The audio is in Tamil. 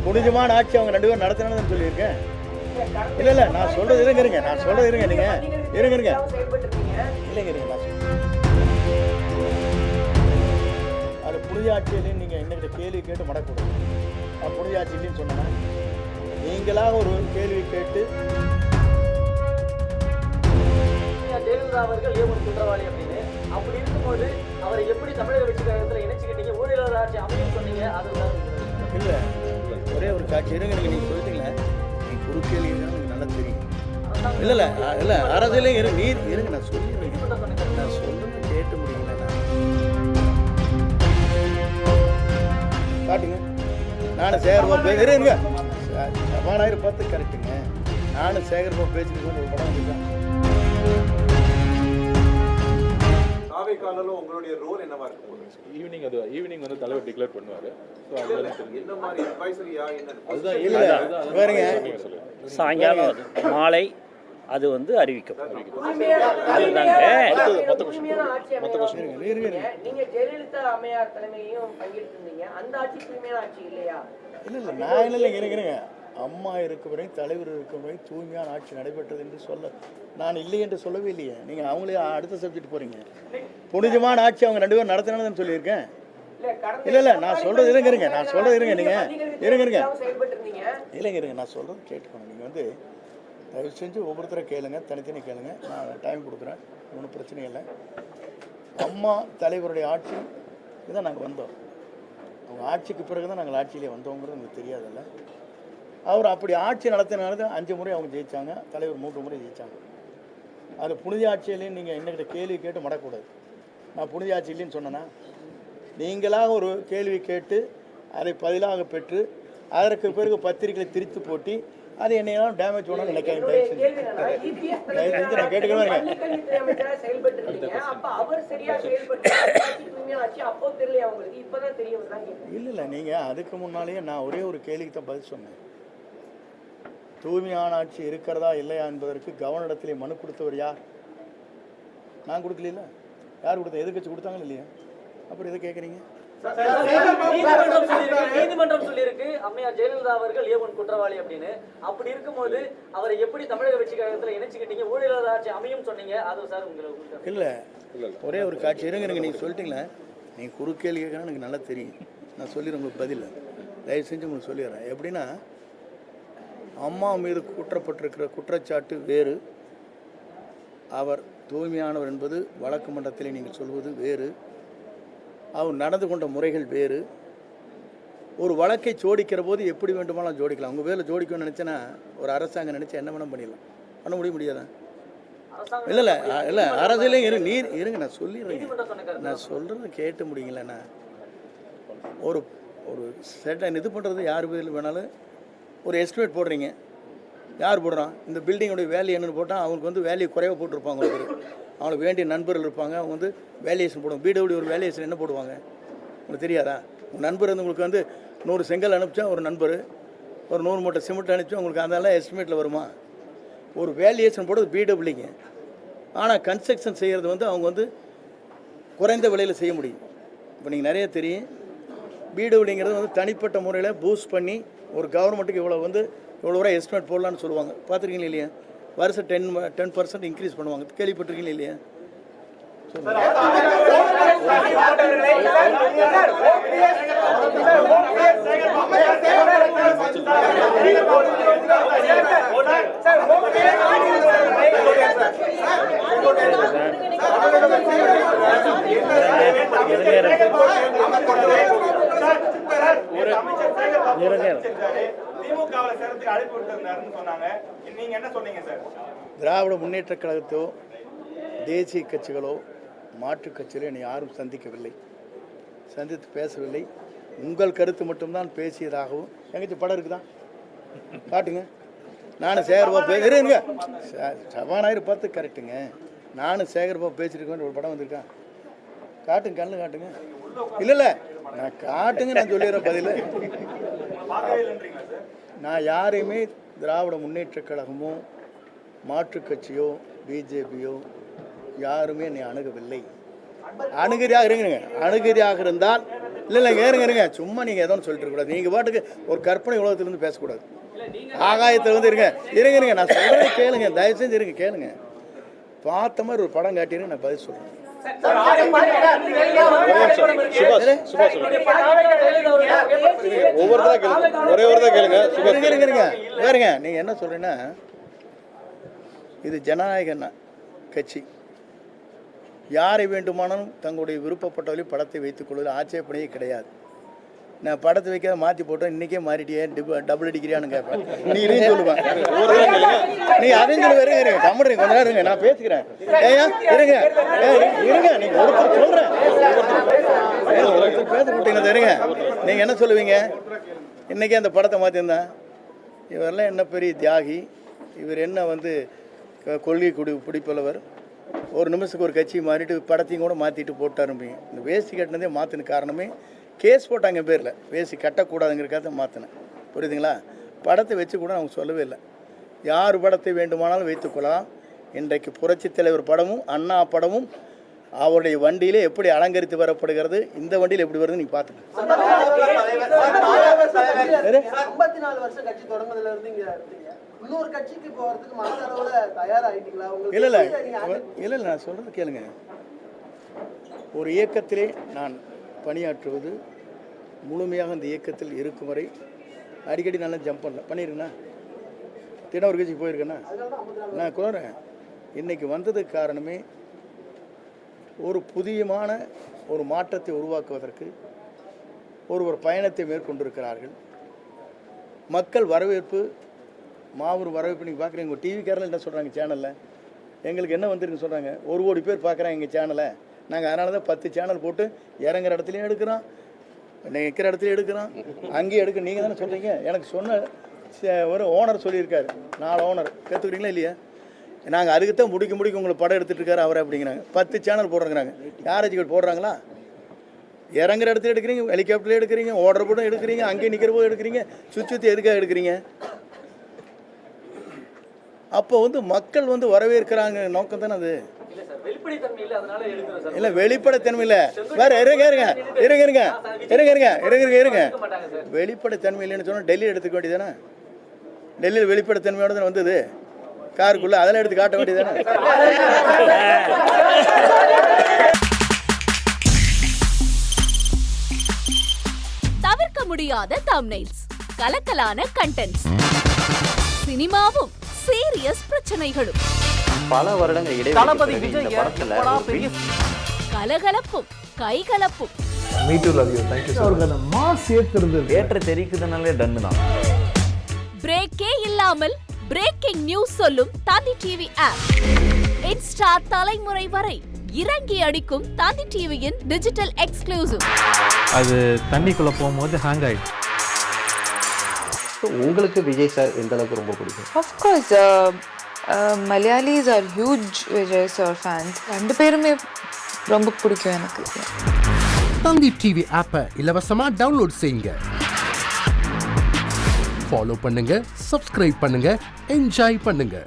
புனிதமான ஆட்சி அவங்க 2 பேரும் நடத்தினான்னு சொல்லியிருக்கேன். இல்லை நான் சொல்கிறது இருங்க நீங்கள் இருங்க இல்லைங்க நான் அது புனித ஆட்சியிலையும் நீங்கள் என்னகிட்ட கேள்வி கேட்டு மடக்கூடாது. நான் புனித ஆட்சியிலையும் சொன்னேன்னா நீங்களாக ஒரு கேள்வி கேட்டு ஜெயலலிதா அவர்கள் ஏன் குற்றவாளி அப்படின்னு அப்படி இருக்கும்போது அவரை எப்படி தமிழக வெற்றிக்கழகத்தில் இணைச்சிக்கிட்டீங்க? ஊழல் ஆட்சி அமையும் சொன்னீங்க. அதுதான் இல்லை ஒரே ஒரு காட்சி இருங்க நீங்கள் சொல்லிட்டீங்களே நீங்கள் குறுக்கேள்வி எனக்கு நல்லா தெரியும். இல்லை அரசியலே இருங்க நான் சொல்லுங்க கேட்டு முடியல. காட்டுங்க நானும் சேகர்பாபு இருங்க சபாநாயகர் பார்த்து கரெக்டுங்க. நானும் சேகர்பாபு பேசிட்டு ஒரு படம் வந்துருக்கேன். உங்களுடைய ரோல் என்னவா இருக்கும்? ஈவினிங் வந்து தலைவர் டிக்ளேர் பண்ணுவாரு. இந்த மாதிரி அட்வைசரியா என்ன? அதுதான் பாருங்க சாயங்காலம் மாலை அது வந்து அறிவிக்கப்படும். நீங்க ஜெயலலிதா அம்மையார் தலைமையும் பங்கேற்றிருந்தீங்க. அந்த ஆட்சி தூய்மையான ஆட்சி இல்லையா? இல்லை நான் இருங்க அம்மா இருக்கும் வரை தலைவர் இருக்கும் வரை தூய்மையான ஆட்சி நடைபெற்றது என்று சொல்ல நான் இல்லை என்று சொல்லவே இல்லையே. நீங்கள் அவங்களே அடுத்த சப்ஜெக்ட் போகிறீங்க. புனிதமான ஆட்சி அவங்க 2 பேரும் நடத்தினான்னு சொல்லியிருக்கேன். இல்லை நான் சொல்கிறது இருங்க நீங்கள் இருங்க நான் சொல்கிறது கேட்டுக்கணும். நீங்கள் வந்து தயவு செஞ்சு ஒவ்வொருத்தரை கேளுங்க, தனித்தனி கேளுங்க. நான் டைம் கொடுக்குறேன், ஒன்றும் பிரச்சனை இல்லை. அம்மா தலைவருடைய ஆட்சி இதுதான் நாங்கள் வந்தோம். அவங்க ஆட்சிக்கு பிறகு தான் நாங்கள் ஆட்சியிலே வந்தோங்கிறது எனக்கு தெரியாதில்ல. அவர் அப்படி ஆட்சி நடத்தினால 5 முறை அவங்க ஜெயித்தாங்க, தலைவர் 3 முறை ஜெயித்தாங்க. அது புனித ஆட்சியிலையும் நீங்கள் என்னகிட்ட கேள்வி கேட்டு மடக்கூடாது. நான் புனித ஆட்சியிலையும் சொன்னேன்னா நீங்களாக ஒரு கேள்வி கேட்டு அதை பதிலாக பெற்று அதற்கு பிறகு பத்திரிகைகளை திரித்து போட்டி அது என்னையெல்லாம் டேமேஜ் பண்ணணும்னு நினைக்கிறேன். நான் கேட்டுக்கிறேன். இல்லை நீங்கள் அதுக்கு முன்னாலேயே நான் ஒரே ஒரு கேள்விக்கு தான் பதில் சொன்னேன். தூய்மையான ஆட்சி இருக்கிறதா இல்லையா என்பதற்கு கவர்னரிடத்திலே மனு கொடுத்தவர் யார்? நான் கொடுக்கல. யார் கொடுத்தா? எதிர்க்கட்சி கொடுத்தாங்க இல்லையா? அப்புறம் எதை கேட்குறீங்க? நீதிமன்றம் சொல்லியிருக்கு அம்மையார் ஜெயலலிதா அவர்கள் ஏன் குற்றவாளி அப்படின்னு. அப்படி இருக்கும்போது அவரை எப்படி தமிழக வெற்றிக்கழகத்தில் இணைச்சிக்கிட்டீங்க? ஊழல் ஆட்சி அமையும் சொன்னீங்க. அது சார் உங்களுக்கு இல்லை ஒரே ஒரு காட்சி இருங்க நீங்கள் சொல்லிட்டீங்களே. நீங்கள் குறுக்கேள்வி கேட்கணும் எனக்கு நல்லா தெரியும். நான் சொல்லிடுறேன் உங்களுக்கு பதில். தயவு செஞ்சு உங்களுக்கு சொல்லிடுறேன். எப்படின்னா அம்மா மீது குற்றப்பட்டிருக்கிற குற்றச்சாட்டு வேறு, அவர் தூய்மையானவர் என்பது வழக்கு மன்றத்திலே நீங்கள் சொல்வது வேறு, அவர் நடந்து கொண்ட முறைகள் வேறு. ஒரு வழக்கை ஜோடிக்கிற போது எப்படி வேண்டுமானாலும் ஜோடிக்கலாம். உங்கள் வேலை ஜோடிக்கணும்னு நினச்சேன்னா ஒரு அரசாங்கம் நினச்சா என்ன வேணால் பண்ணிடலாம். பண்ண முடியாதா? இல்லை அரசியலே இருங்க நான் சொல்லிடுறேன். நான் சொல்கிறது கேட்டு முடியுங்களேண்ணா. ஒரு செட்டை இது பண்ணுறது யார் பேரில் வேணாலும் ஒரு எஸ்டிமேட் போடுறீங்க. யார் போடுறான்? இந்த பில்டிங்கோடைய வேல்யூ என்னென்னு போட்டால் அவங்களுக்கு வந்து வேல்யூ குறைவாக போட்டிருப்பாங்க. அவங்களுக்கு வேண்டிய நண்பர்கள் இருப்பாங்க, அவங்க வந்து வேல்யூஷன் போடுவாங்க. பிடபிள்யூ ஒரு வேல்யூஷன் என்ன போடுவாங்க உங்களுக்கு தெரியாதா? உங்கள் நண்பர் வந்து உங்களுக்கு வந்து 100 செங்கல் அனுப்பிச்சா ஒரு நண்பர் ஒரு 100 மூட்டை சிமெண்ட் அனுப்பிச்சா உங்களுக்கு அதெல்லாம் எஸ்டிமேட்டில் வருமா? ஒரு வேல்யூஷன் போடுறது பிடபிள்யூங்க. ஆனால் கன்ஸ்ட்ரக்ஷன் செய்கிறது வந்து அவங்க வந்து குறைந்த விலையில் செய்ய முடியும். இப்போ நீங்கள் நிறைய தெரியும், பிடபிள்யூங்கிறது வந்து தனிப்பட்ட முறையில் பூஸ்ட் பண்ணி ஒரு கவர்மெண்ட்டுக்கு இவ்வளோ ரூபா எஸ்டிமேட் போடலான்னு சொல்லுவாங்க. பார்த்துருக்கீங்களா இல்லையா? வருஷம் 10% இன்க்ரீஸ் பண்ணுவாங்க. கேள்விப்பட்டிருக்கீங்களா இல்லையா? திராவிட முன்னேற்ற கழகத்தோ தேசிய கட்சிகளோ மாற்றுக் கட்சிகளோ என்னை யாரும் சந்திக்கவில்லை, சந்தித்து பேசவில்லை. உங்கள் கருத்து மட்டும்தான் பேசியதாகவும் எங்கேயாச்சும் படம் இருக்குதா? காட்டுங்க. நானும் சேகர்பாபு இருங்க சபாநாயகர் பார்த்து கரெக்டுங்க. நானும் சேகர்பாபு பேசியிருக்கேன் ஒரு படம் வந்திருக்கேன். காட்டுங்க, கண்ணு காட்டுங்க. இல்லை நான் காட்டுங்க, நான் சொல்லிடுறேன் பதில். நான் யாரையுமே திராவிட முன்னேற்ற கழகமோ மாற்றுக் கட்சியோ பிஜேபியோ யாருமே என்னை அணுகவில்லை. அணுகிறியாக இருந்தால் இல்லை இருங்க சும்மா நீங்கள் ஏதோ சொல்லிட்டு இருக்கக்கூடாது. நீங்கள் பாட்டுக்கு ஒரு கற்பனை உலகத்துலேருந்து பேசக்கூடாது. ஆகாயத்தில் வந்து இருங்க நான் சொல்கிறத கேளுங்க, தயவு செஞ்சு கேளுங்க. பார்த்த மாதிரி ஒரு படம் காட்டினு நான் பதில் சொல்கிறேன். வேறுங்க நீங்கள் என்ன சொல்கிறீங்கன்னா, இது ஜனநாயக கட்சி, யாரை வேண்டுமானாலும் தங்களுடைய விருப்பப்பட்டவர்களையும் படத்தை வைத்துக் கொள்வதில் ஆட்சேபனையே கிடையாது. நான் படத்தை வைக்காத மாற்றி போட்டேன், இன்றைக்கே மாறிட்டியே டபுள் அடிக்கிறியான்னு கேட்பேன். நீ இதையும் சொல்லுவேன், நீ அதையும் சொல்லுவேன். இருங்க கம்முறீங்க கொஞ்ச நேரம் இருங்க, நான் பேசுகிறேன். இருங்க நீங்கள் ஒருத்தர் சொல்கிறேன் பேச போட்டீங்கன்னா இருங்க. நீங்கள் என்ன சொல்லுவீங்க? இன்றைக்கே அந்த படத்தை மாற்றிருந்தேன், இவரெல்லாம் என்ன பெரிய தியாகி, இவர் என்ன வந்து கொள்கை பிடிப்பவர், ஒரு நிமிஷத்துக்கு ஒரு கட்சி மாறிட்டு படத்தையும் கூட மாற்றிட்டு போட்டாருப்பீங்க. இந்த வேஷ்டி கட்டினதே மாற்றின காரணமே கேஸ் போட்டாங்க பேரில், வேஷ்டி கட்டக்கூடாதுங்கிறக்காக மாற்றினேன். புரியுதுங்களா? படத்தை வச்சு கூட அவங்க சொல்லவே இல்லை. யார் படத்தை வேண்டுமானாலும் வைத்துக்கொள்ளலாம். இன்றைக்கு புரட்சி தலைவர் படமும் அண்ணா படமும் அவருடைய வண்டியிலே எப்படி அலங்கரித்து வரப்படுகிறது, இந்த வண்டியில் எப்படி வருது நீங்கள் பார்த்துக்கணும். 54 வருஷம் கட்சி தொடங்குனதுல இருந்து இங்க இருக்கீங்க. இன்னொரு கட்சிக்கு போறதுக்கு மனதளவுல தயாராகிட்டீங்களா? இல்லை நான் சொல்கிறது கேளுங்க. ஒரு இயக்கத்திலே நான் பணியாற்றுவது, முழுமையாக அந்த இயக்கத்தில் இருக்கும் வரை அடிக்கடி நல்லா ஜம்ப் பண்ணியிருக்கேண்ணா. தினம் ஒரு கட்சிக்கு போயிருக்கேண்ணா. நான் குறேன். இன்றைக்கி வந்ததுக்கு காரணமே ஒரு புதியமான ஒரு மாற்றத்தை உருவாக்குவதற்கு ஒரு பயணத்தை மேற்கொண்டிருக்கிறார்கள். மக்கள் வரவேற்பு, மாபெரும் வரவேற்பு. நீங்கள் பார்க்குறீங்க, உங்கள் டிவிக்காரில் என்ன சொல்கிறாங்க சேனலில், எங்களுக்கு என்ன வந்துருக்குன்னு சொல்கிறாங்க, 1 கோடி பேர் பார்க்குறாங்க எங்கள் சேனலை. நாங்கள் அதனால தான் 10 சேனல் போட்டு இறங்குற இடத்துலையும் எடுக்கிறோம், நிற்கிற இடத்துலையும் எடுக்கிறோம், அங்கேயும் எடுக்க. நீங்கள் தானே சொல்கிறீங்க. எனக்கு சொன்ன ஒரு ஓனர் சொல்லியிருக்காரு, 4 ஓனர் கற்றுக்குறீங்களா இல்லையா? நாங்கள் அதுக்கு தான் முடிக்க உங்களுக்கு படம் எடுத்துகிட்டு இருக்காரு அவரை அப்படிங்கிறாங்க. 10 சேனல் போடுறாங்கிறாங்க. யாராச்சும் போடுறாங்களா? இறங்குற இடத்துல எடுக்கிறீங்க, ஹெலிகாப்டர்ல எடுக்கிறீங்க, ஓடுற போட்டும் எடுக்கிறீங்க, அங்கேயே நிற்கிற போது எடுக்கிறீங்க, சுற்றி எதுக்காக எடுக்கிறீங்க? அப்போ வந்து மக்கள் வந்து வரவேற்கிறாங்க நோக்கம் தானே அது. இல்லை வெளிப்படைத்தன்மை இல்லை, வேற இருங்க வெளிப்படைத்தன்மை இல்லைன்னு சொன்னால் டெல்லியில் எடுத்துக்க வேண்டியதானே? டெல்லியில் வெளிப்படைத்தன்மையோட தானே வந்தது காருக்குள்ள, அதெல்லாம் எடுத்து காட்ட வேண்டியதானே? தவிர்க்க முடியாத தம்ப்நெயில்ஸ், கலக்கலான கண்டென்ட்ஸ், சினிமாவும் சீரியஸ் பிரச்சனைகளும், பல வருடங்கள் இடைவெளி இந்த படத்துல கலகலப்பும் கைகலப்பும். Me too, love you. Thank you so much. Mass ஏத்துறது ஏற்ற தெரிக்குதுனாலே டன்னு தான். பிரேக்கே இல்லாமல் பிரேக்கிங் நியூஸ் சொல்லும் தந்தி டிவி ஆப். இன்ஸ்டா தலைமுறை வரை இறங்கி அடிக்கும் தந்தி டிவியின் டிஜிட்டல் எக்ஸ்க்ளூசிவ். அது தண்ணிக்குள்ள போகும்போது ஹேங் ஆயிடுச்சு. உங்களுக்கு விஜய் சார் எந்த அளவுக்கு ரொம்ப பிடிக்கும்? Of course, Malayalis are huge Vijay sir fans. ரெண்டு பேருமே ரொம்ப பிடிக்கும் எனக்கு. தந்தி டிவி ஆப்பை இலவசமா டவுன்லோட் செய்யுங்க, ஃபாலோ பண்ணுங்க, சப்ஸ்கிரைப் பண்ணுங்க, என்ஜாய் பண்ணுங்க.